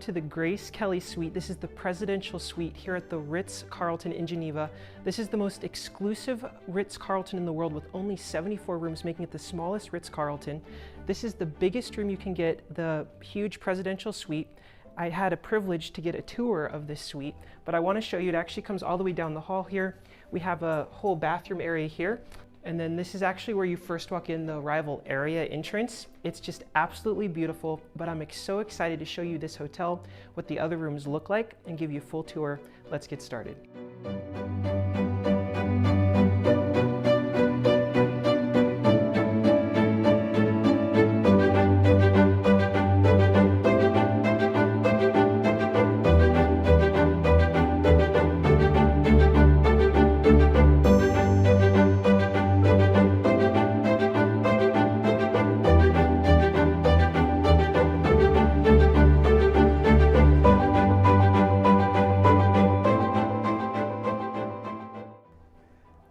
to the Grace Kelly Suite. This is the presidential suite here at the Ritz-Carlton in Geneva. This is the most exclusive Ritz-Carlton in the world with only 74 rooms, making it the smallest Ritz-Carlton. This is the biggest room you can get, the huge presidential suite. I had a privilege to get a tour of this suite, but I want to show you, it actually comes all the way down the hall here. We have a whole bathroom area here. And then this is actually where you first walk in, the arrival area entrance. It's just absolutely beautiful, but I'm so excited to show you this hotel, what the other rooms look like, and give you a full tour. Let's get started.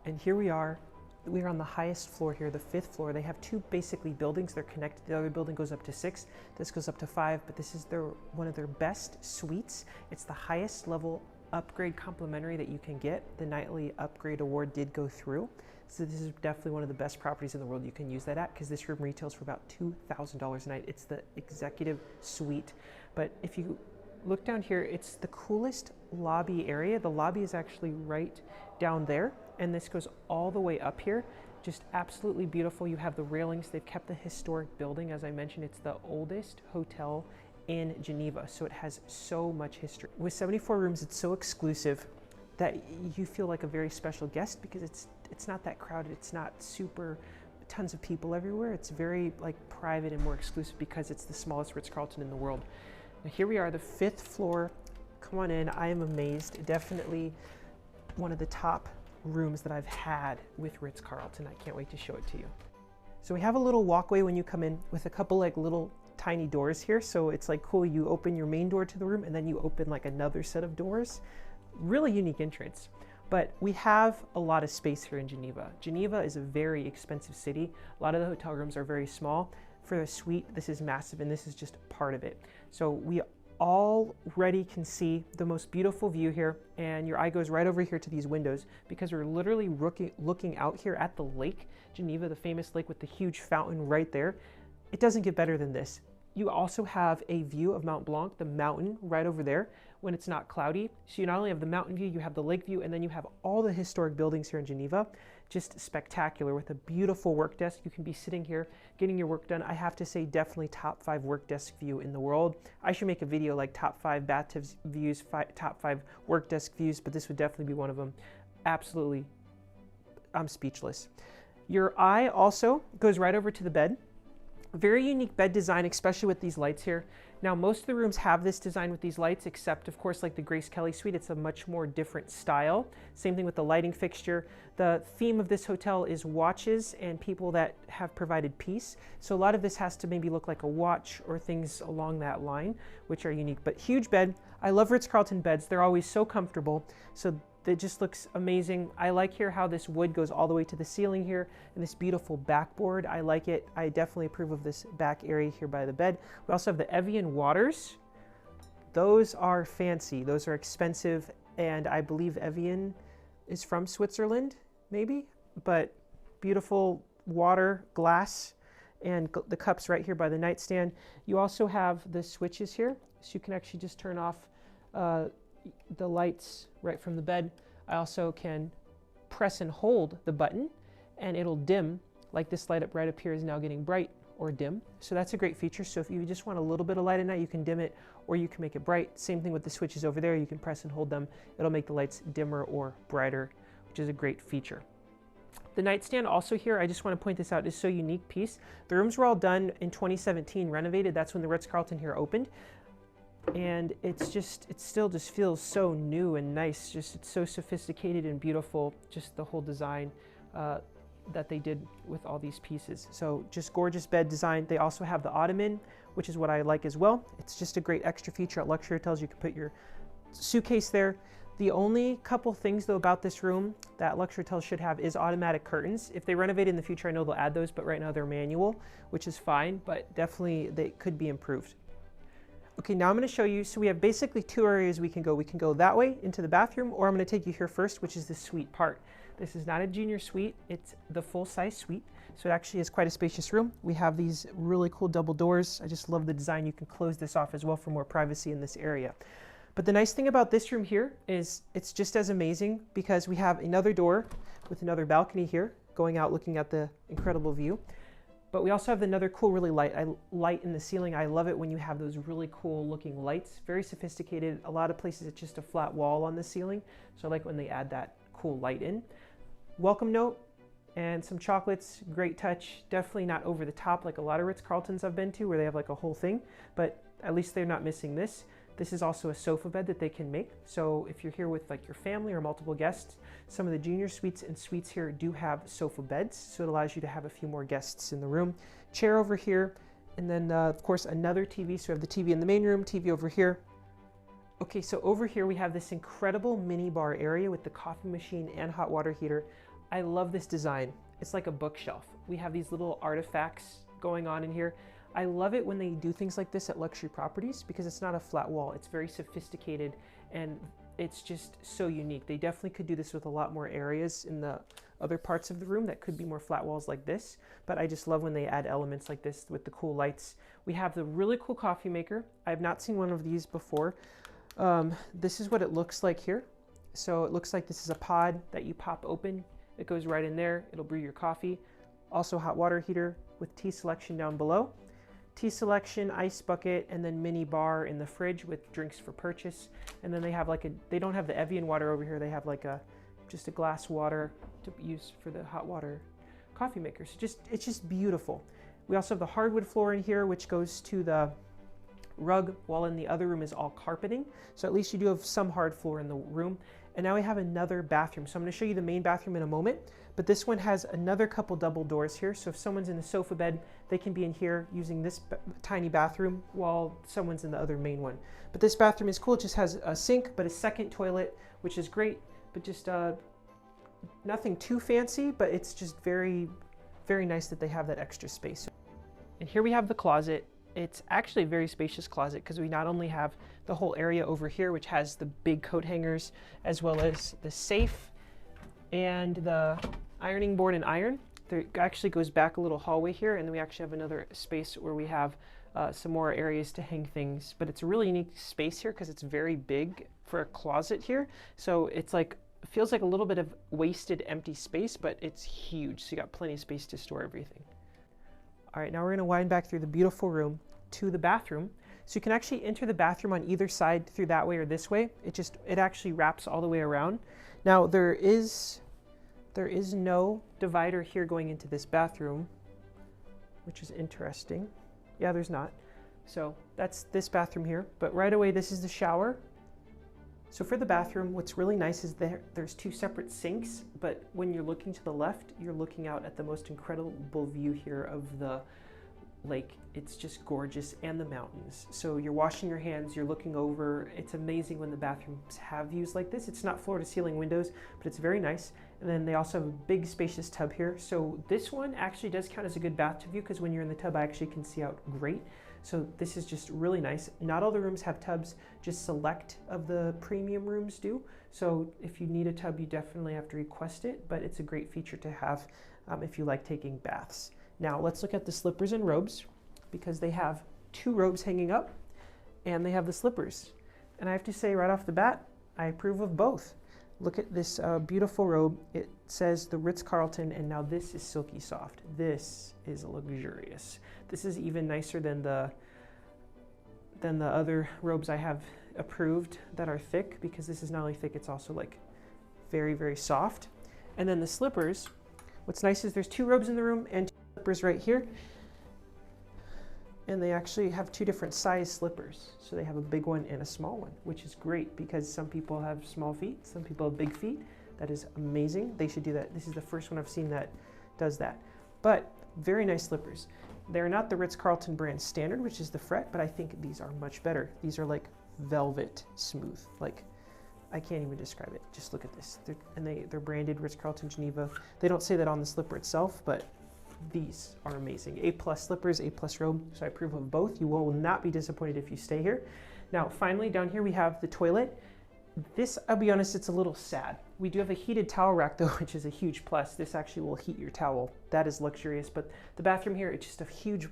And here we are. We are on the highest floor here, the 5th floor. They have two basically buildings. They're connected. The other building goes up to 6. This goes up to 5, but this is one of their best suites. It's the highest level upgrade complimentary that you can get. The nightly upgrade award did go through. So this is definitely one of the best properties in the world you can use that at, because this room retails for about $2,000 a night. It's the executive suite. But if you look down here, it's the coolest lobby area. The lobby is actually right down there, and this goes all the way up here. Just absolutely beautiful. You have the railings. They've kept the historic building. As I mentioned, it's the oldest hotel in Geneva, so it has so much history. With 74 rooms, it's so exclusive that you feel like a very special guest, because it's not that crowded. It's not super tons of people everywhere. It's very like private and more exclusive because it's the smallest Ritz-Carlton in the world. Now here we are, the 5th floor. Come on in. I am amazed. Definitely one of the top rooms that I've had with Ritz-Carlton. I can't wait to show it to you. So we have a little walkway when you come in with a couple like little tiny doors here. So it's like cool. You open your main door to the room and then you open like another set of doors. Really unique entrance. But we have a lot of space here in Geneva. Geneva is a very expensive city. A lot of the hotel rooms are very small. For a suite, this is massive, and this is just part of it. So we already can see the most beautiful view here, and your eye goes right over here to these windows, because we're literally looking out here at the Lake Geneva, the famous lake with the huge fountain right there. It doesn't get better than this. You also have a view of Mont Blanc, the mountain right over there, when it's not cloudy. So you not only have the mountain view, you have the lake view, and then you have all the historic buildings here in Geneva. Just spectacular, with a beautiful work desk. You can be sitting here getting your work done. I have to say, definitely top 5 work desk view in the world. I should make a video like top 5 bathtub views, top 5 work desk views, but this would definitely be one of them. Absolutely, I'm speechless. Your eye also goes right over to the bed. Very unique bed design, especially with these lights here. Now, most of the rooms have this design with these lights, except of course like the Grace Kelly Suite, it's a much more different style. Same thing with the lighting fixture. The theme of this hotel is watches and people that have provided peace. So a lot of this has to maybe look like a watch or things along that line, which are unique. But huge bed. I love Ritz-Carlton beds. They're always so comfortable. So it just looks amazing. I like here how this wood goes all the way to the ceiling here, and this beautiful backboard. I like it. I definitely approve of this back area here by the bed. We also have the Evian waters. Those are fancy. Those are expensive, and I believe Evian is from Switzerland, maybe, but beautiful water, glass, and the cups right here by the nightstand. You also have the switches here, so you can actually just turn off the lights right from the bed. I also can press and hold the button and it'll dim, like this light up right up here is now getting bright or dim. So that's a great feature. So if you just want a little bit of light at night, you can dim it or you can make it bright. Same thing with the switches over there. You can press and hold them. It'll make the lights dimmer or brighter, which is a great feature. The nightstand also here, I just want to point this out, is so unique piece. The rooms were all done in 2017, renovated. That's when the Ritz-Carlton here opened. And it still just feels so new and nice. Just it's so sophisticated and beautiful, just the whole design that they did with all these pieces. So just gorgeous bed design. They also have the ottoman, which is what I like as well. It's just a great extra feature at luxury hotels. You can put your suitcase there. The only couple things though about this room that luxury hotels should have is automatic curtains. If they renovate in the future, I know they'll add those, but right now they're manual, which is fine, but definitely they could be improved. Okay, now I'm going to show you, so we have basically two areas we can go. We can go that way into the bathroom, or I'm going to take you here first, which is the suite part. This is not a junior suite, it's the full-size suite. So it actually is quite a spacious room. We have these really cool double doors. I just love the design. You can close this off as well for more privacy in this area. But the nice thing about this room here is it's just as amazing because we have another door with another balcony here going out looking at the incredible view. But we also have another cool, really light in the ceiling. I love it when you have those really cool looking lights. Very sophisticated. A lot of places it's just a flat wall on the ceiling. So I like when they add that cool light in. Welcome note and some chocolates. Great touch. Definitely not over the top like a lot of Ritz-Carltons I've been to where they have like a whole thing. But at least they're not missing this. This is also a sofa bed that they can make. So if you're here with like your family or multiple guests, some of the junior suites and suites here do have sofa beds. So it allows you to have a few more guests in the room. Chair over here. And then of course another TV. So we have the TV in the main room, TV over here. Okay, so over here we have this incredible mini bar area with the coffee machine and hot water heater. I love this design. It's like a bookshelf. We have these little artifacts going on in here. I love it when they do things like this at luxury properties because it's not a flat wall. It's very sophisticated and it's just so unique. They definitely could do this with a lot more areas in the other parts of the room that could be more flat walls like this. But I just love when they add elements like this with the cool lights. We have the really cool coffee maker. I have not seen one of these before. This is what it looks like here. So it looks like this is a pod that you pop open. It goes right in there. It'll brew your coffee. Also hot water heater with tea selection down below. Tea selection, ice bucket, and then mini bar in the fridge with drinks for purchase. And then they have like they don't have the Evian water over here. They have like just a glass water to use for the hot water coffee maker. So it's just beautiful. We also have the hardwood floor in here, which goes to the rug, while in the other room is all carpeting. So at least you do have some hard floor in the room. And now we have another bathroom. So I'm going to show you the main bathroom in a moment, but this one has another couple double doors here. So if someone's in the sofa bed, they can be in here using this tiny bathroom while someone's in the other main one. But this bathroom is cool. It just has a sink, but a second toilet, which is great, but just nothing too fancy, but it's just very, very nice that they have that extra space. And here we have the closet. It's actually a very spacious closet because we not only have the whole area over here, which has the big coat hangers, as well as the safe and the ironing board and iron. There actually goes back a little hallway here, and then we actually have another space where we have some more areas to hang things. But it's a really unique space here because it's very big for a closet here. So it's like, it feels like a little bit of wasted empty space, but it's huge. So you got plenty of space to store everything. All right, now we're going to wind back through the beautiful room to the bathroom. So you can actually enter the bathroom on either side through that way or this way. It actually wraps all the way around. Now there is no divider here going into this bathroom, which is interesting. Yeah, there's not. So that's this bathroom here. But right away, this is the shower. So for the bathroom, what's really nice is there's two separate sinks, but when you're looking to the left, you're looking out at the most incredible view here of the lake. It's just gorgeous, and the mountains. So you're washing your hands, you're looking over. It's amazing when the bathrooms have views like this. It's not floor to ceiling windows, but it's very nice. And then they also have a big spacious tub here. So this one actually does count as a good bathtub view because when you're in the tub, I actually can see out great. So this is just really nice. Not all the rooms have tubs, just select of the premium rooms do. So if you need a tub, you definitely have to request it, but it's a great feature to have if you like taking baths. Now let's look at the slippers and robes because they have two robes hanging up and they have the slippers. And I have to say right off the bat, I approve of both. Look at this beautiful robe. It says the Ritz-Carlton, and now this is silky soft. This is luxurious. This is even nicer than the other robes I have approved that are thick, because this is not only thick, it's also like very, very soft. And then the slippers, what's nice is there's two robes in the room and two slippers right here. And they actually have two different size slippers. So they have a big one and a small one, which is great because some people have small feet, some people have big feet. That is amazing. They should do that. This is the first one I've seen that does that. But very nice slippers. They're not the Ritz-Carlton brand standard, which is the fret, but I think these are much better. These are like velvet smooth. Like, I can't even describe it. Just look at this. They're branded Ritz-Carlton Geneva. They don't say that on the slipper itself, but these are amazing. A+ slippers, A+ robe, so I approve of both. You will not be disappointed if you stay here. Now, finally, down here we have the toilet. This, I'll be honest, it's a little sad. We do have a heated towel rack though, which is a huge plus. This actually will heat your towel. That is luxurious, but the bathroom here, it's just a huge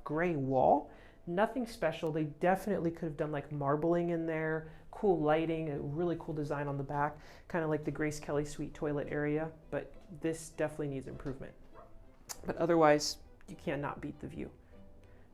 gray wall. Nothing special. They definitely could have done like marbling in there, cool lighting, a really cool design on the back, kind of like the Grace Kelly Suite toilet area, but this definitely needs improvement. But otherwise, you cannot beat the view.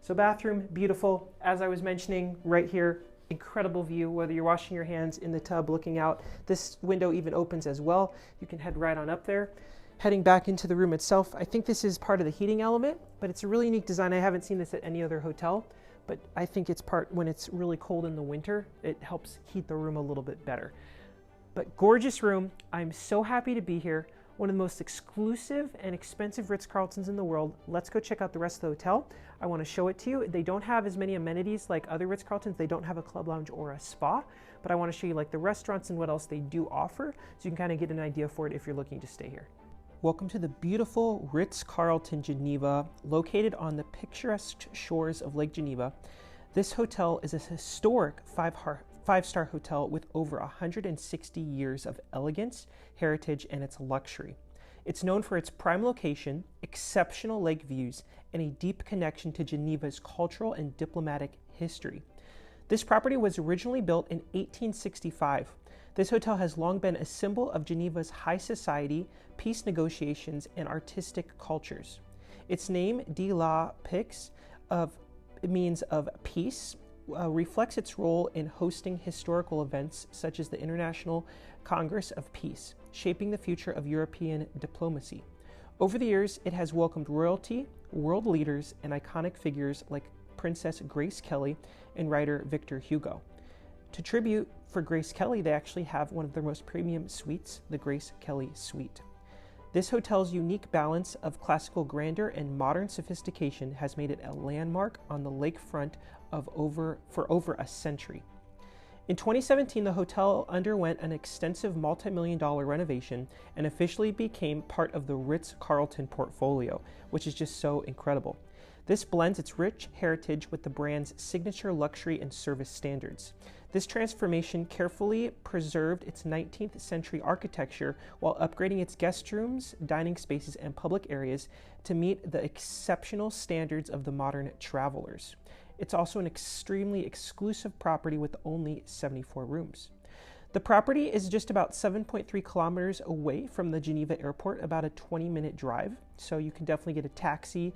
So bathroom, beautiful. As I was mentioning, right here, incredible view, whether you're washing your hands in the tub looking out. This window even opens as well. You can head right on up there. Heading back into the room itself, I think this is part of the heating element, but it's a really unique design. I haven't seen this at any other hotel, but I think it's part when it's really cold in the winter, it helps heat the room a little bit better. But gorgeous room. I'm so happy to be here. One of the most exclusive and expensive Ritz-Carltons in the world. Let's go check out the rest of the hotel. I want to show it to you. They don't have as many amenities like other Ritz-Carltons. They don't have a club lounge or a spa, but I want to show you like the restaurants and what else they do offer, so you can kind of get an idea for it if you're looking to stay here. Welcome to the beautiful Ritz-Carlton Geneva, located on the picturesque shores of Lake Geneva. This hotel is a historic five-star hotel with over 160 years of elegance, heritage, and its luxury. It's known for its prime location, exceptional lake views, and a deep connection to Geneva's cultural and diplomatic history. This property was originally built in 1865. This hotel has long been a symbol of Geneva's high society, peace negotiations, and artistic cultures. Its name, de la Paix, means of peace, reflects its role in hosting historical events such as the International Congress of Peace, shaping the future of European diplomacy. Over the years, it has welcomed royalty, world leaders, and iconic figures like Princess Grace Kelly and writer Victor Hugo. To tribute for Grace Kelly, they actually have one of their most premium suites, the Grace Kelly Suite. This hotel's unique balance of classical grandeur and modern sophistication has made it a landmark on the lakefront for over a century. In 2017, the hotel underwent an extensive multi-million-dollar renovation and officially became part of the Ritz-Carlton portfolio, which is just so incredible. This blends its rich heritage with the brand's signature luxury and service standards. This transformation carefully preserved its 19th century architecture while upgrading its guest rooms, dining spaces, and public areas to meet the exceptional standards of the modern travelers. It's also an extremely exclusive property with only 74 rooms. The property is just about 7.3 kilometers away from the Geneva airport, about a 20-minute drive, so you can definitely get a taxi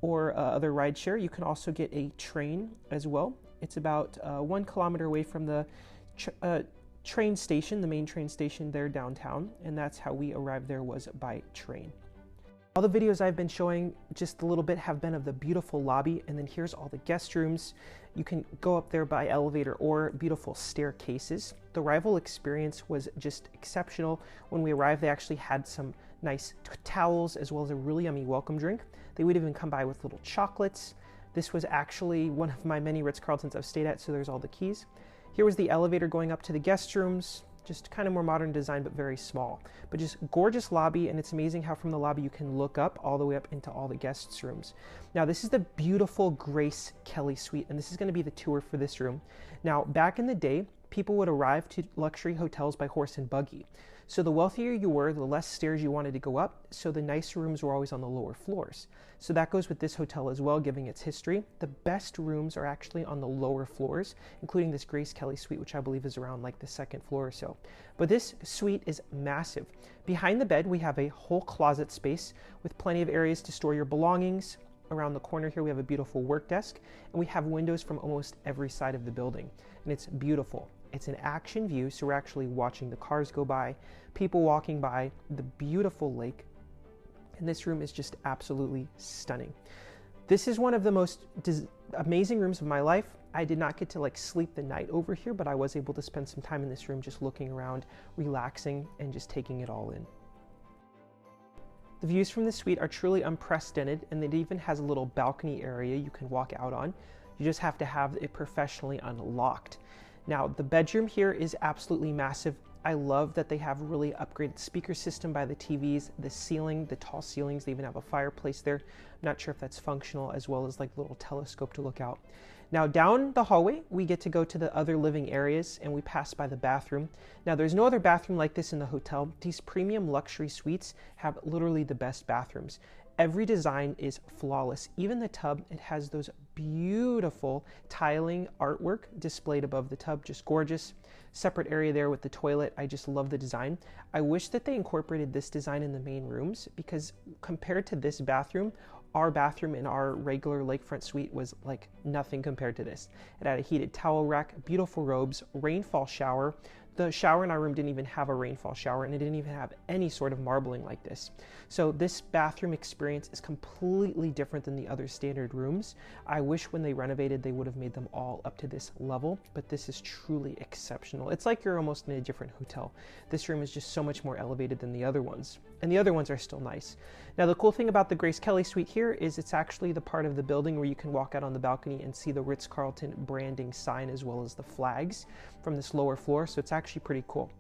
or other rideshare. You can also get a train as well. It's about 1 kilometer away from the train station, the main train station there downtown, and that's how we arrived there, was by train. All the videos I've been showing just a little bit have been of the beautiful lobby, and then here's all the guest rooms. You can go up there by elevator or beautiful staircases. The arrival experience was just exceptional. When we arrived, they actually had some nice towels as well as a really yummy welcome drink. They would even come by with little chocolates. This was actually one of my many Ritz-Carltons I've stayed at, so there's all the keys. Here was the elevator going up to the guest rooms, just kind of more modern design, but very small. But just gorgeous lobby, and it's amazing how from the lobby you can look up all the way up into all the guests' rooms. Now, this is the beautiful Grace Kelly Suite, and this is going to be the tour for this room. Now, back in the day, people would arrive to luxury hotels by horse and buggy. So the wealthier you were, the less stairs you wanted to go up, so the nicer rooms were always on the lower floors. So that goes with this hotel as well, given its history. The best rooms are actually on the lower floors, including this Grace Kelly Suite, which I believe is around like the second floor or so. But this suite is massive. Behind the bed, we have a whole closet space with plenty of areas to store your belongings. Around the corner here, we have a beautiful work desk, and we have windows from almost every side of the building, and it's beautiful. It's an action view, so we're actually watching the cars go by, people walking by, the beautiful lake, and this room is just absolutely stunning. This is one of the most amazing rooms of my life. I did not get to sleep the night over here, but I was able to spend some time in this room just looking around, relaxing, and just taking it all in. The views from the suite are truly unprecedented, and it even has a little balcony area you can walk out on. You just have to have it professionally unlocked. Now, the bedroom here is absolutely massive. I love that they have really upgraded speaker system by the TVs, the ceiling, the tall ceilings. They even have a fireplace there. I'm not sure if that's functional, as well as like a little telescope to look out. Now down the hallway, we get to go to the other living areas, and we pass by the bathroom. Now there's no other bathroom like this in the hotel. These premium luxury suites have literally the best bathrooms. Every design is flawless. Even the tub, it has those beautiful tiling artwork displayed above the tub, just gorgeous. Separate area there with the toilet. I just love the design. I wish that they incorporated this design in the main rooms, because compared to this bathroom, our bathroom in our regular lakefront suite was like nothing compared to this. It had a heated towel rack, beautiful robes, rainfall shower. The shower in our room didn't even have a rainfall shower, and it didn't even have any sort of marbling like this. So this bathroom experience is completely different than the other standard rooms. I wish when they renovated, they would have made them all up to this level, but this is truly exceptional. It's like you're almost in a different hotel. This room is just so much more elevated than the other ones, and the other ones are still nice. Now, the cool thing about the Grace Kelly suite here is it's actually the part of the building where you can walk out on the balcony and see the Ritz-Carlton branding sign, as well as the flags from this lower floor. So it's actually pretty cool.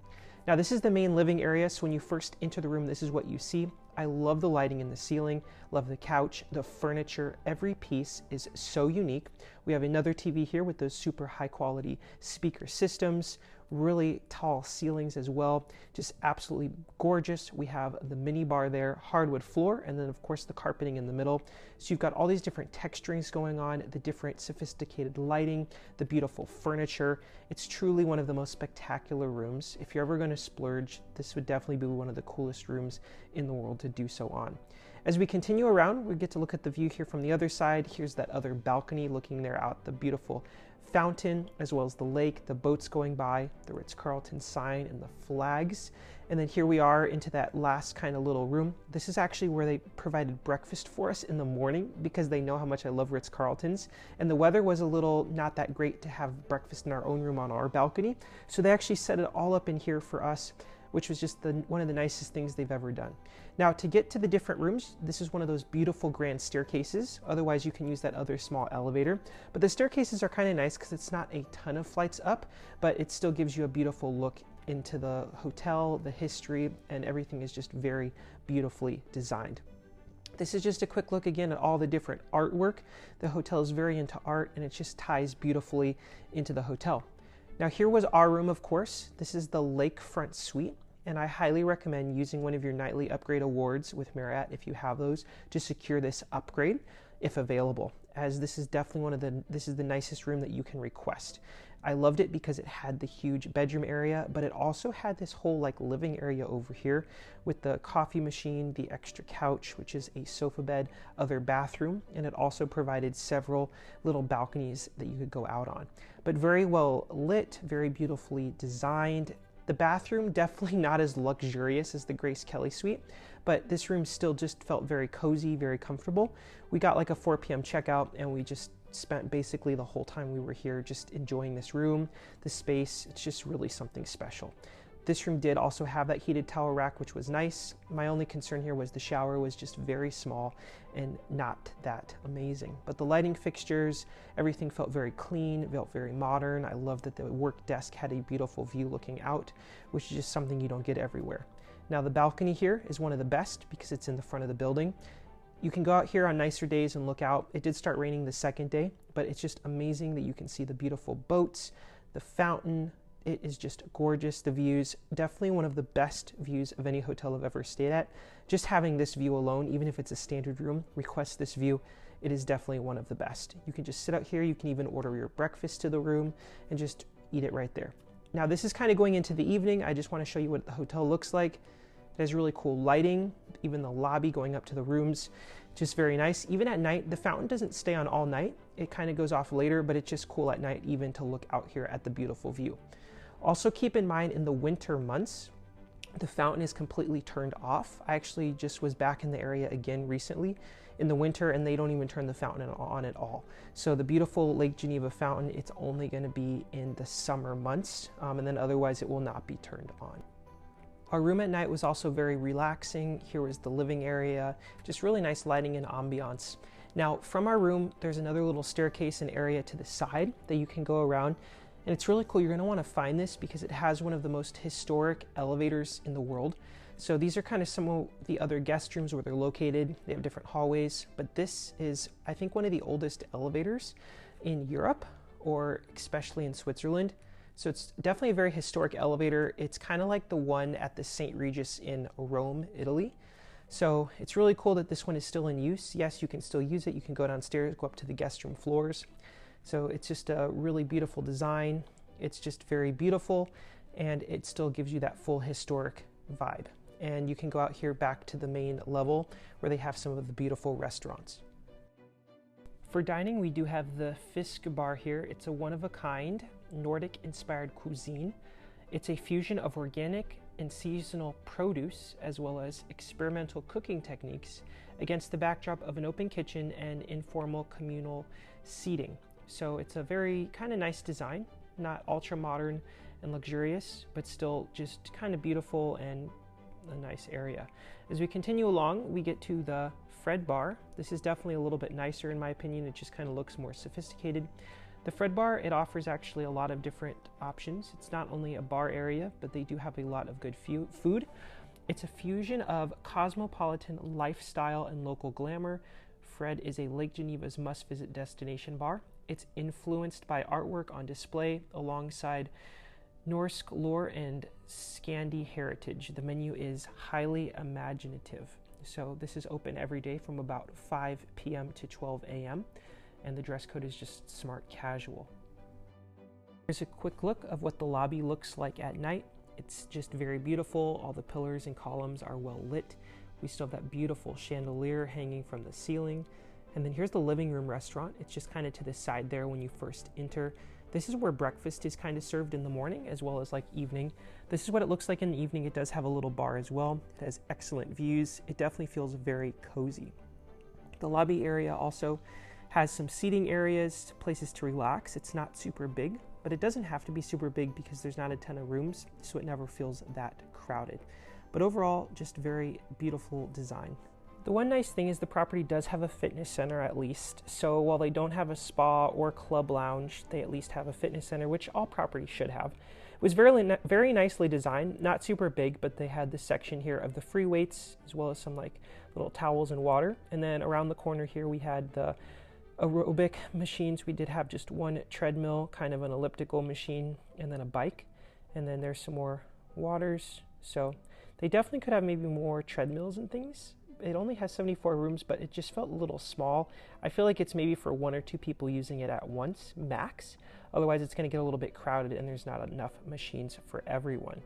Now, this is the main living area. So when you first enter the room, this is what you see. I love the lighting in the ceiling, love the couch, the furniture. Every piece is so unique. We have another TV here with those super high quality speaker systems, really tall ceilings as well. Just absolutely gorgeous. We have the mini bar there, hardwood floor, and then of course the carpeting in the middle. So you've got all these different texturings going on, the different sophisticated lighting, the beautiful furniture. It's truly one of the most spectacular rooms. If you're ever going to splurge, this would definitely be one of the coolest rooms in the world to do so on. As we continue around, we get to look at the view here from the other side. Here's that other balcony looking there out, the beautiful fountain, as well as the lake, the boats going by, the Ritz-Carlton sign, and the flags. And then here we are into that last kind of little room. This is actually where they provided breakfast for us in the morning, because they know how much I love Ritz-Carltons. And the weather was a little not that great to have breakfast in our own room on our balcony. So they actually set it all up in here for us, which was just one of the nicest things they've ever done. Now, to get to the different rooms, this is one of those beautiful grand staircases. Otherwise, you can use that other small elevator. But the staircases are kind of nice because it's not a ton of flights up, but it still gives you a beautiful look into the hotel, the history, and everything is just very beautifully designed. This is just a quick look again at all the different artwork. The hotel is very into art, and it just ties beautifully into the hotel. Now, here was our room, of course. This is the Lakefront Suite, and I highly recommend using one of your nightly upgrade awards with Marriott, if you have those, to secure this upgrade if available, as this is definitely this is the nicest room that you can request. I loved it because it had the huge bedroom area, but it also had this whole like living area over here with the coffee machine, the extra couch, which is a sofa bed, other bathroom, and it also provided several little balconies that you could go out on. But very well lit, very beautifully designed. The bathroom, definitely not as luxurious as the Grace Kelly suite, but this room still just felt very cozy, very comfortable. We got like a 4 p.m. checkout, and we just spent basically the whole time we were here just enjoying this room, the space. It's just really something special. This room did also have that heated towel rack, which was nice. My only concern here was the shower was just very small and not that amazing. But the lighting fixtures, everything felt very clean, felt very modern. I love that the work desk had a beautiful view looking out, which is just something you don't get everywhere. Now, the balcony here is one of the best because it's in the front of the building. You can go out here on nicer days and look out. It did start raining the second day, but it's just amazing that you can see the beautiful boats, the fountain. It is just gorgeous. The views, definitely one of the best views of any hotel I've ever stayed at. Just having this view alone, even if it's a standard room, request this view. It is definitely one of the best. You can just sit out here. You can even order your breakfast to the room and just eat it right there. Now, this is kind of going into the evening. I just want to show you what the hotel looks like. It has really cool lighting, even the lobby going up to the rooms, just very nice. Even at night, the fountain doesn't stay on all night. It kind of goes off later, but it's just cool at night even to look out here at the beautiful view. Also keep in mind, in the winter months, the fountain is completely turned off. I actually just was back in the area again recently in the winter, and they don't even turn the fountain on at all. So the beautiful Lake Geneva fountain, it's only going to be in the summer months, and then otherwise it will not be turned on. Our room at night was also very relaxing. Here was the living area, just really nice lighting and ambiance. Now, from our room, there's another little staircase and area to the side that you can go around. And it's really cool. You're going to want to find this because it has one of the most historic elevators in the world. So these are kind of some of the other guest rooms where they're located. They have different hallways, but this is, I think, one of the oldest elevators in Europe, or especially in Switzerland. So it's definitely a very historic elevator. It's kind of like the one at the St. Regis in Rome, Italy. So it's really cool that this one is still in use. Yes, you can still use it. You can go downstairs, go up to the guest room floors. So it's just a really beautiful design. It's just very beautiful, and it still gives you that full historic vibe. And you can go out here back to the main level where they have some of the beautiful restaurants. For dining, we do have the Fiske bar here. It's a one-of-a-kind Nordic-inspired cuisine. It's a fusion of organic and seasonal produce, as well as experimental cooking techniques, against the backdrop of an open kitchen and informal communal seating. So it's a very kind of nice design, not ultra modern and luxurious, but still just kind of beautiful and a nice area. As we continue along, we get to the Fred bar. This is definitely a little bit nicer in my opinion. It just kind of looks more sophisticated. The Fred bar, it offers actually a lot of different options. It's not only a bar area, but they do have a lot of good food. It's a fusion of cosmopolitan lifestyle and local glamour. Fred is a Lake Geneva's must-visit destination bar. It's influenced by artwork on display alongside Norse lore and Scandi heritage. The menu is highly imaginative. So this is open every day from about 5 p.m. to 12 a.m. and the dress code is just smart casual. Here's a quick look of what the lobby looks like at night. It's just very beautiful. All the pillars and columns are well lit. We still have that beautiful chandelier hanging from the ceiling. And then here's the living room restaurant. It's just kind of to the side there when you first enter. This is where breakfast is kind of served in the morning as well as like evening. This is what it looks like in the evening. It does have a little bar as well. It has excellent views. It definitely feels very cozy. The lobby area also has some seating areas, places to relax. It's not super big, but it doesn't have to be super big because there's not a ton of rooms, so it never feels that crowded. But overall, just very beautiful design. The one nice thing is the property does have a fitness center at least. So while they don't have a spa or club lounge, they at least have a fitness center, which all properties should have. It was very nicely designed, not super big, but they had this section here of the free weights as well as some like little towels and water. And then around the corner here, we had the aerobic machines. We did have just one treadmill, kind of an elliptical machine, and then a bike. And then there's some more waters. So they definitely could have maybe more treadmills and things. It only has 74 rooms, but it just felt a little small. I feel like it's maybe for 1 or 2 people using it at once, max. Otherwise, it's going to get a little bit crowded and there's not enough machines for everyone.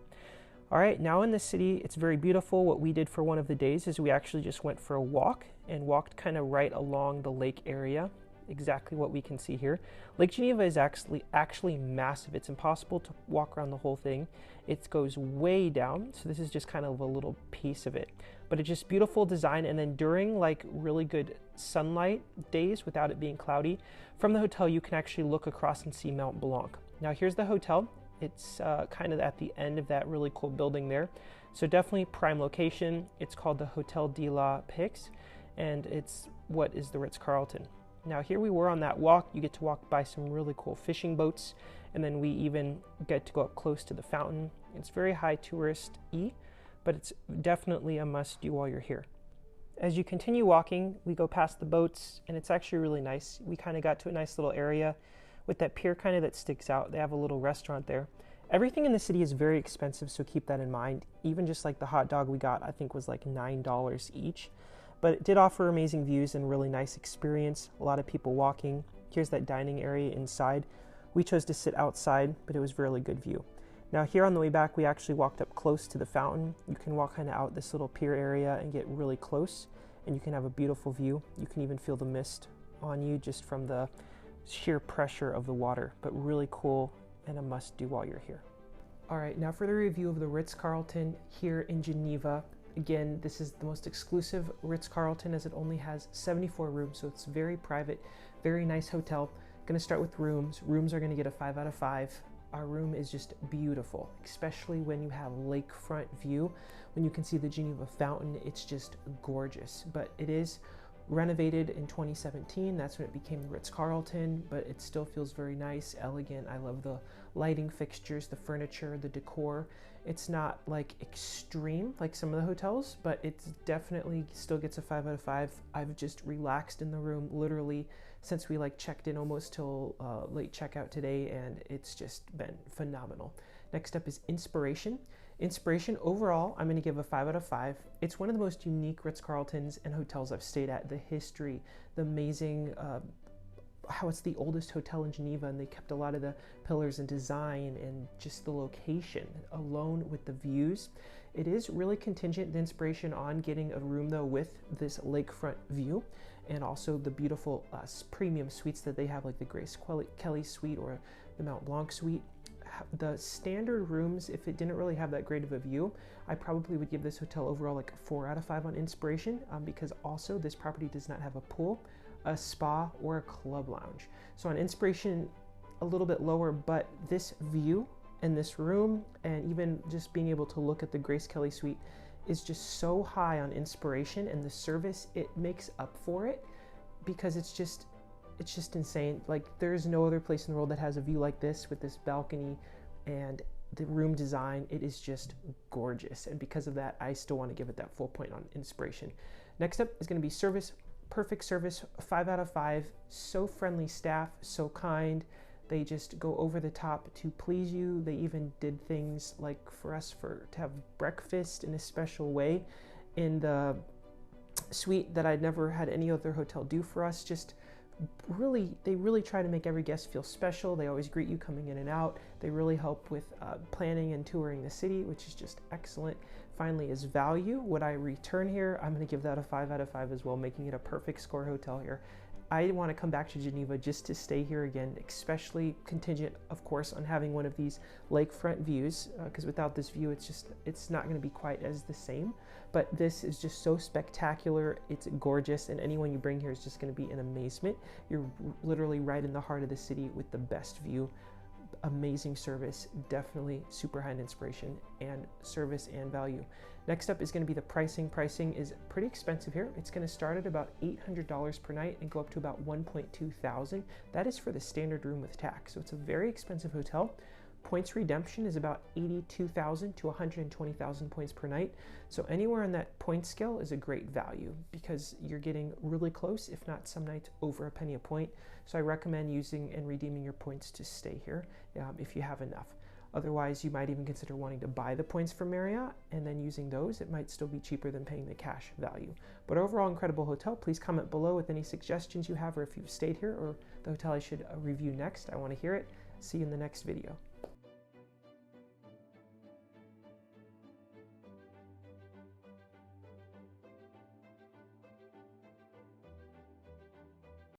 All right, now in the city, it's very beautiful. What we did for one of the days is we actually just went for a walk and walked kind of right along the lake area. Exactly what we can see here. Lake Geneva is actually massive. It's impossible to walk around the whole thing. It goes way down, so this is just kind of a little piece of it. But it's just beautiful design, and then during like really good sunlight days without it being cloudy, from the hotel you can actually look across and see Mont Blanc. Now here's the hotel. It's kind of at the end of that really cool building there. So definitely prime location. It's called the Hotel de la Paix, and it's what is the Ritz-Carlton. Now here we were on that walk. You get to walk by some really cool fishing boats, and then we even get to go up close to the fountain. It's very high tourist-y, but it's definitely a must-do while you're here. As you continue walking, we go past the boats, and it's actually really nice. We kind of got to a nice little area with that pier kind of that sticks out. They have a little restaurant there. Everything in the city is very expensive, so keep that in mind. Even just like the hot dog we got, I think was like $9 each. But it did offer amazing views and really nice experience. A lot of people walking. Here's that dining area inside. We chose to sit outside, but it was really good view. Now here on the way back, we actually walked up close to the fountain. You can walk kind of out this little pier area and get really close, and you can have a beautiful view. You can even feel the mist on you just from the sheer pressure of the water, but really cool and a must-do while you're here. All right, now for the review of the Ritz-Carlton here in Geneva. Again, this is the most exclusive Ritz-Carlton as it only has 74 rooms, so it's very private, very nice hotel. Gonna start with rooms. Rooms are gonna get a 5 out of 5. Our room is just beautiful, especially when you have lakefront view. When you can see the Geneva fountain, it's just gorgeous. But it is renovated in 2017. That's when it became Ritz-Carlton, but it still feels very nice, elegant. I love the lighting fixtures, the furniture, the decor. It's not like extreme like some of the hotels, but it's definitely still gets a 5 out of 5. I've just relaxed in the room literally since we like checked in almost till late checkout today, and it's just been phenomenal. Next up is Inspiration. Inspiration overall, I'm going to give a 5 out of 5. It's one of the most unique Ritz-Carltons and hotels I've stayed at. The history, the amazing, how it's the oldest hotel in Geneva, and they kept a lot of the pillars and design and just the location alone with the views. It is really contingent, the Inspiration, on getting a room though with this lakefront view, and also the beautiful premium suites that they have, like the Grace Kelly suite or the Mont Blanc suite. The standard rooms, if it didn't really have that great of a view, I probably would give this hotel overall like a 4 out of 5 on Inspiration, because also this property does not have a pool, a spa, or a club lounge. So on Inspiration, a little bit lower, but this view and this room, and even just being able to look at the Grace Kelly suite, is just so high on Inspiration, and the service, it makes up for it, because it's just insane. Like, there's no other place in the world that has a view like this with this balcony and the room design. It is just gorgeous, and because of that, I still want to give it that full point on Inspiration. Next up is going to be Service. Perfect service, 5 out of 5. So friendly staff, so kind. They just go over the top to please you. They even did things like for us to have breakfast in a special way in the suite that I'd never had any other hotel do for us. Just they really try to make every guest feel special. They always greet you coming in and out. They really help with planning and touring the city, which is just excellent. Finally is value. Would I return here? I'm going to give that a 5 out of 5 as well, making it a perfect score hotel here. I want to come back to Geneva just to stay here again, especially contingent, of course, on having one of these lakefront views, because without this view, it's not going to be quite as the same. But this is just so spectacular. It's gorgeous, and anyone you bring here is just going to be in amazement. You're literally right in the heart of the city with the best view. Amazing service, definitely super high in Inspiration and service and value. Next up is going to be the pricing. Pricing is pretty expensive here. It's going to start at about $800 per night and go up to about $1.2 thousand. That is for the standard room with tax. So it's a very expensive hotel. Points redemption is about 82,000 to 120,000 points per night. So anywhere on that point scale is a great value, because you're getting really close, if not some nights over a penny a point. So I recommend using and redeeming your points to stay here if you have enough. Otherwise, you might even consider wanting to buy the points from Marriott and then using those. It might still be cheaper than paying the cash value. But overall, incredible hotel. Please comment below with any suggestions you have, or if you've stayed here or the hotel I should review next. I want to hear it. See you in the next video.